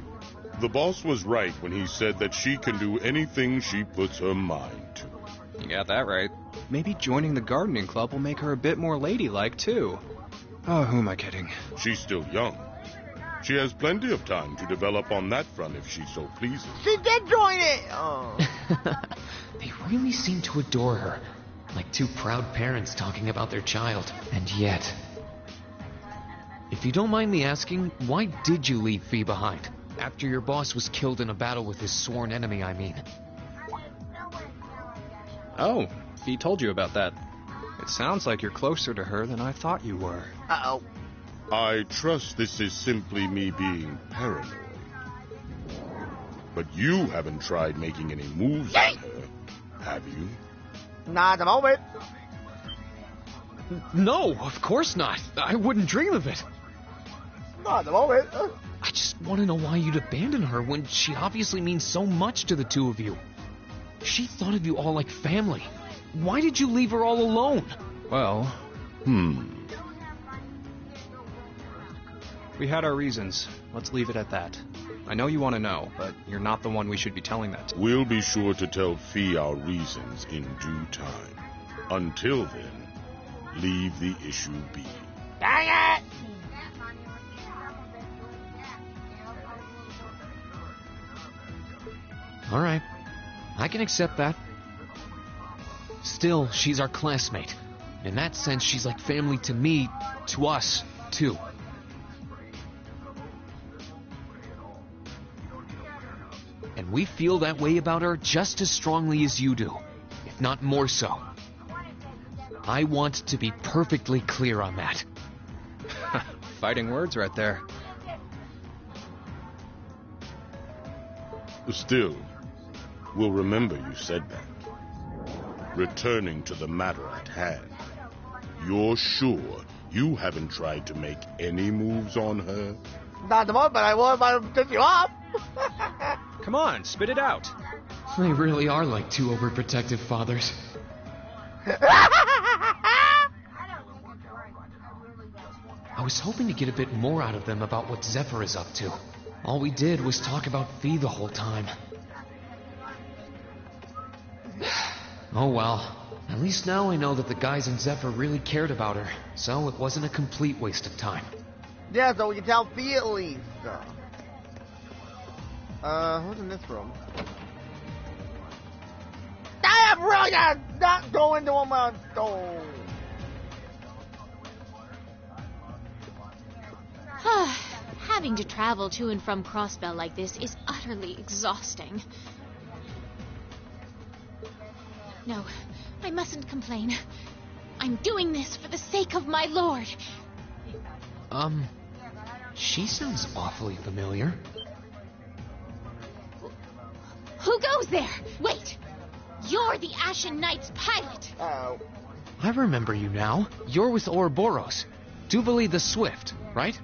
The boss was right when he said that she can do anything she puts her mind to. You got that right. Maybe joining the gardening club will make her a bit more ladylike, too. Oh, who am I kidding? She's still young. She has plenty of time to develop on that front if she so pleases. She did join it! Oh. They really seem to adore her. Like two proud parents talking about their child. And yet... If you don't mind me asking, why did you leave Fee behind? After your boss was killed in a battle with his sworn enemy, I mean. Oh, Fee told you about that. It sounds like you're closer to her than I thought you were. Uh-oh. I trust this is simply me being paranoid. But you haven't tried making any moves on her, have you? Not at the moment. No, of course not. I wouldn't dream of it. Not at the moment. I just want to know why you'd abandon her when she obviously means so much to the two of you. She thought of you all like family. Why did you leave her all alone? Well, we had our reasons. Let's leave it at that. I know you want to know, but you're not the one we should be telling that to. We'll be sure to tell Fee our reasons in due time. Until then, leave the issue be. Dang it! All right. I can accept that. Still, she's our classmate. In that sense, she's like family to me, to us, too. and we feel that way about her just as strongly as you do, if not more so. I want to be perfectly clear on that. Fighting words right there. Still, we'll remember you said that. Returning to the matter at hand, you're sure you haven't tried to make any moves on her? Not at the moment, but I will if I piss you off. Come on, spit it out. They really are like two overprotective fathers. I was hoping to get a bit more out of them about what Zephyr is up to. All we did was talk about Fee the whole time. Oh well. At least now I know that the guys in Zephyr really cared about her, so it wasn't a complete waste of time. Yeah, so we can tell Fee at least. Who's in this room? I am really gonna not go into him. Having to travel to and from Crossbell like this is utterly exhausting. No, I mustn't complain. I'm doing this for the sake of my lord. She sounds awfully familiar. Who goes there? Wait! You're the Ashen Knight's pilot! Oh. I remember you now. You're with Ouroboros. Duvali the Swift, right?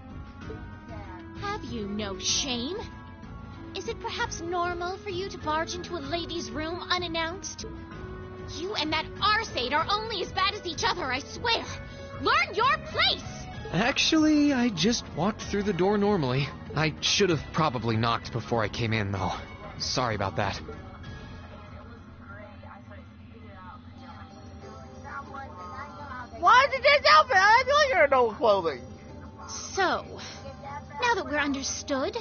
Have you no shame? Is it perhaps normal for you to barge into a lady's room unannounced? You and that Arseid are only as bad as each other, I swear! Learn your place! Actually, I just walked through the door normally. I should have probably knocked before I came in, though. Sorry about that. Why did this outfit? I feel like you're in no clothing. So, now that we're understood,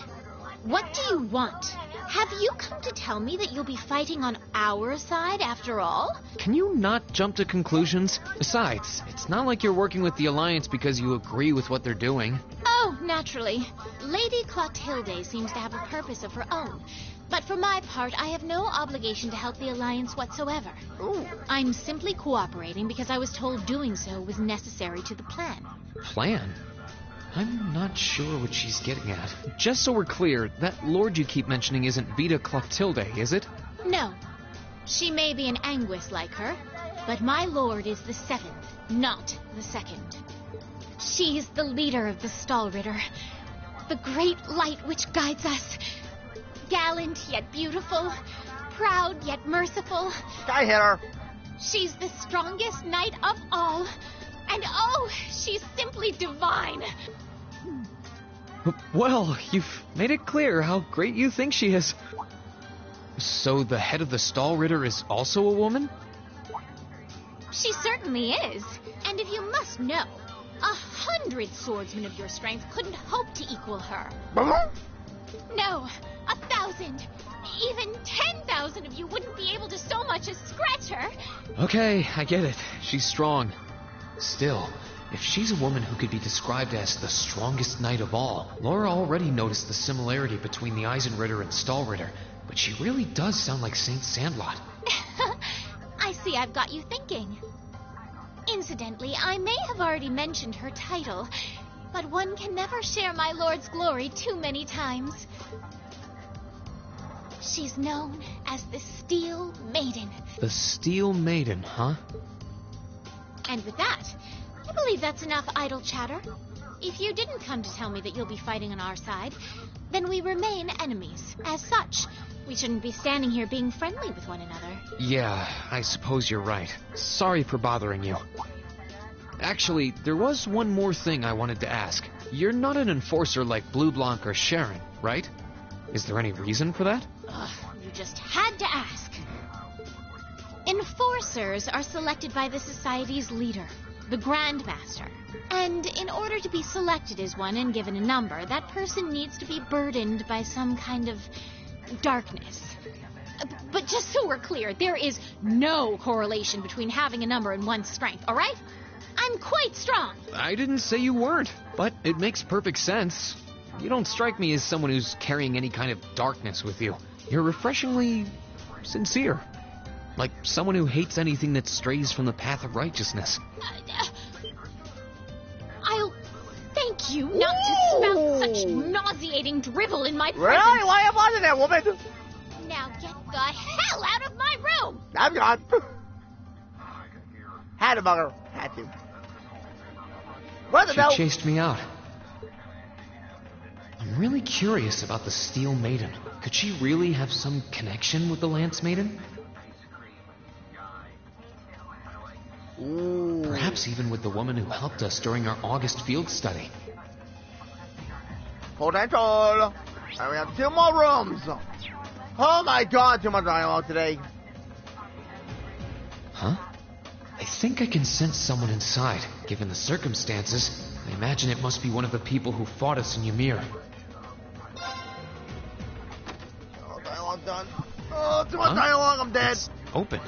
what do you want? Have you come to tell me that you'll be fighting on our side after all? Can you not jump to conclusions? Besides, it's not like you're working with the Alliance because you agree with what they're doing. Oh, naturally. Lady Clotilde seems to have a purpose of her own. But for my part, I have no obligation to help the Alliance whatsoever. Ooh. I'm simply cooperating because I was told doing so was necessary to the plan. Plan? I'm not sure what she's getting at. Just so we're clear, that lord you keep mentioning isn't Vita Clotilde, is it? No. She may be an Anguis like her, but my lord is the seventh, not the second. She's the leader of the Stahlritter, the great light which guides us. Gallant yet beautiful, proud yet merciful. I hit her. She's the strongest knight of all, and oh, she's simply divine. Well, you've made it clear how great you think she is. So the head of the Stahlritter is also a woman? She certainly is. And if you must know, 100 swordsmen of your strength couldn't hope to equal her. No, 1,000. Even 10,000 of you wouldn't be able to so much as scratch her. Okay, I get it. She's strong. Still, if she's a woman who could be described as the strongest knight of all, Laura already noticed the similarity between the Eisenritter and Stahlritter, but she really does sound like Saint Sandlot. I see I've got you thinking. Incidentally, I may have already mentioned her title, but one can never share my lord's glory too many times. She's known as the Steel Maiden. The Steel Maiden, huh? And with that, I believe that's enough idle chatter. If you didn't come to tell me that you'll be fighting on our side, then we remain enemies. As such, we shouldn't be standing here being friendly with one another. Yeah, I suppose you're right. Sorry for bothering you. Actually, there was one more thing I wanted to ask. You're not an enforcer like Blue Blanc or Sharon, right? Is there any reason for that? You just had to ask. Enforcers are selected by the Society's leader, the Grand Master. And in order to be selected as one and given a number, that person needs to be burdened by some kind of darkness. But just so we're clear, there is no correlation between having a number and one's strength, all right? I'm quite strong. I didn't say you weren't, but it makes perfect sense. You don't strike me as someone who's carrying any kind of darkness with you. You're refreshingly sincere. Like someone who hates anything that strays from the path of righteousness. I'll thank you not to spout such nauseating drivel in my presence. Really? Why am I there, woman? Now get the hell out of my room! I'm gone. Had to, bugger. Had to. What the She hell? chased me out. I'm really curious about the Steel Maiden. Could she really have some connection with the Lance Maiden? Ooh. Perhaps even with the woman who helped us during our August field study. Potential. And we have 2 more rooms. Oh my god, too much dialogue today. Huh? I think I can sense someone inside. Given the circumstances, I imagine it must be one of the people who fought us in Ymir. Oh, dialogue done. Oh, too much dialogue, I'm dead. It's open.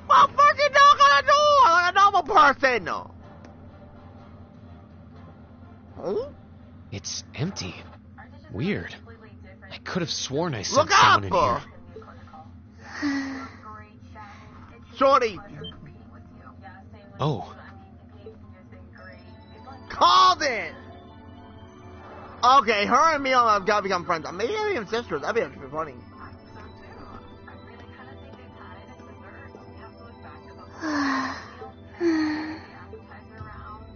What fucking knock on the door like a normal person? Huh? It's empty. Weird. I could have sworn I sent Look someone in up! here. Shorty. Oh. Called it! Okay, her and me have got to become friends. Maybe even sisters. That'd be actually funny.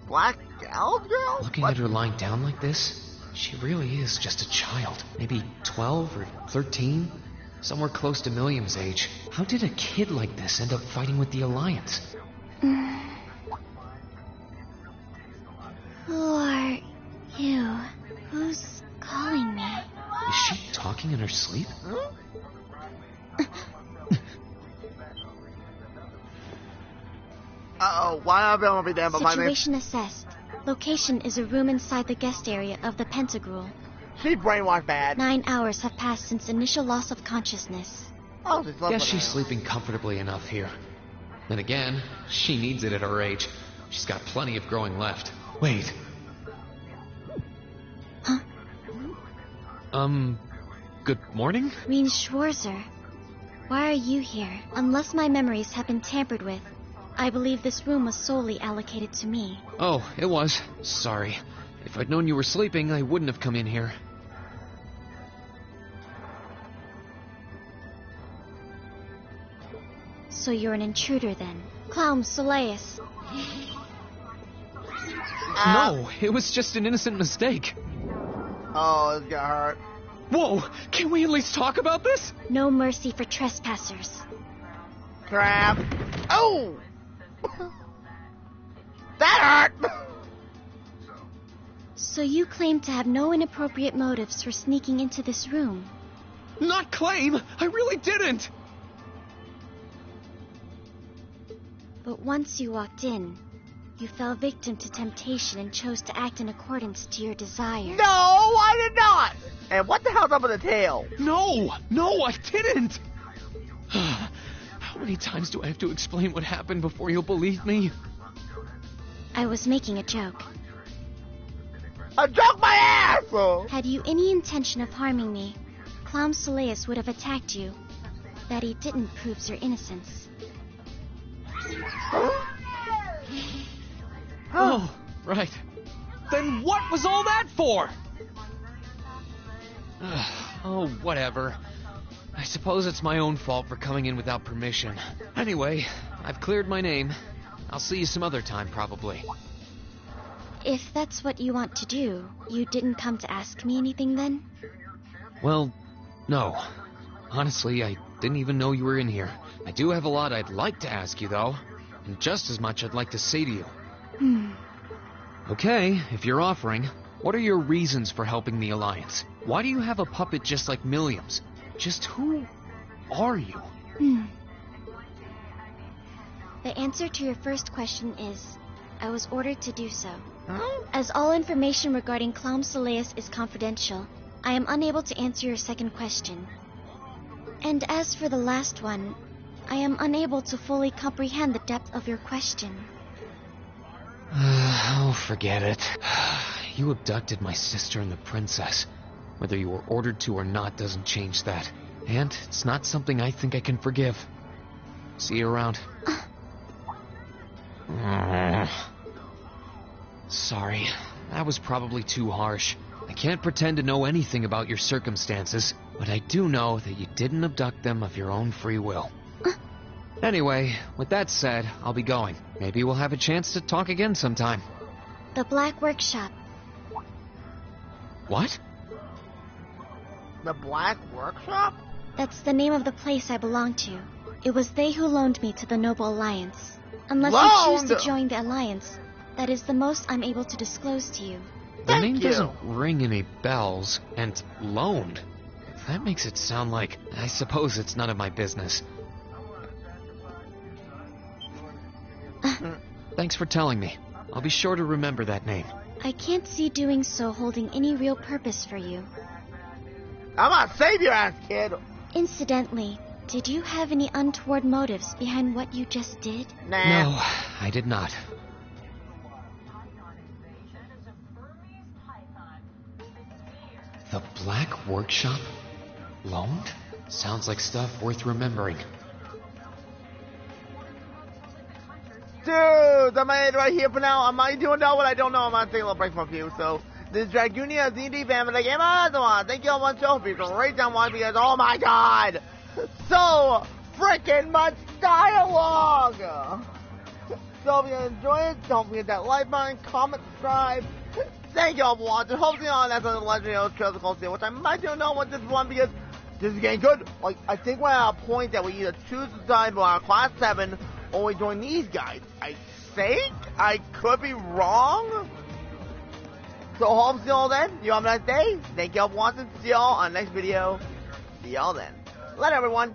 Black Gal girl? Looking at her lying down like this, she really is just a child. Maybe 12 or 13? Somewhere close to Milliam's age. How did a kid like this end up fighting with the Alliance? Who are you? Who's calling me? Is she talking in her sleep? Uh-oh, why am I be there? But Situation assessed. Location is a room inside the guest area of the Pentagrule. She brainwashed bad. 9 hours have passed since initial loss of consciousness. Oh, Guess she's sleeping comfortably enough here. Then again, she needs it at her age. She's got plenty of growing left. Wait. Huh? Good morning? Reen Schwarzer. Why are you here? Unless my memories have been tampered with, I believe this room was solely allocated to me. Oh, it was. Sorry. If I'd known you were sleeping, I wouldn't have come in here. So you're an intruder then? Clown Soleus. No, it was just an innocent mistake. Oh, this got hurt. Whoa, can we at least talk about this? No mercy for trespassers. Crap. Oh! That hurt! So you claim to have no inappropriate motives for sneaking into this room? Not claim! I really didn't! But once you walked in, you fell victim to temptation and chose to act in accordance to your desires. No, I did not! And what the hell's up with the tail? No, I didn't! How many times do I have to explain what happened before you'll believe me? I was making a joke. A joke my ass! Had you any intention of harming me, Clown Soleus would have attacked you. That he didn't proves your innocence. Oh, right. Then what was all that for? Oh, whatever. I suppose it's my own fault for coming in without permission. Anyway, I've cleared my name. I'll see you some other time, probably. If that's what you want to do, you didn't come to ask me anything then? Well, no. Honestly, I didn't even know you were in here. I do have a lot I'd like to ask you, though. And just as much I'd like to say to you. Okay, if you're offering, what are your reasons for helping the Alliance? Why do you have a puppet just like Milliam's? Just who are you? The answer to your first question is, I was ordered to do so. As all information regarding Clown Soleus is confidential, I am unable to answer your second question. And as for the last one, I am unable to fully comprehend the depth of your question. Oh, forget it. You abducted my sister and the princess. Whether you were ordered to or not doesn't change that. And it's not something I think I can forgive. See you around. Sorry, that was probably too harsh. I can't pretend to know anything about your circumstances, but I do know that you didn't abduct them of your own free will. Anyway, with that said, I'll be going. Maybe we'll have a chance to talk again sometime. The Black Workshop. What? The Black Workshop? That's the name of the place I belong to. It was they who loaned me to the Noble Alliance. Unless you choose to join the Alliance, that is the most I'm able to disclose to you. The name doesn't ring any bells, and loaned. That makes it sound like, I suppose it's none of my business. Thanks for telling me. I'll be sure to remember that name. I can't see doing so holding any real purpose for you. I'm gonna save your ass, kid! Incidentally, did you have any untoward motives behind what you just did? Nah. No, I did not. The Black Workshop? Loaned? Sounds like stuff worth remembering. Dude, I'm right here for now. I do know what I don't know. I'm gonna take a little break from you. So, this is Dragunia D&D family game. Thank you all much. Hope you can rate down one because, oh my god, so freaking much dialogue. So if you enjoy it, don't forget that like button, comment, subscribe. Thank you all for watching. Hopefully on that's on the legendary Trails of Cold Steel, which I might do know what this one because this is getting good. Like, I think we're at a point that we either choose to decide for our class 7 or we join these guys. I think I could be wrong. So hope to see you all then. You have a nice day. Thank you all for watching. See you all on the next video. See y'all then. Later, everyone.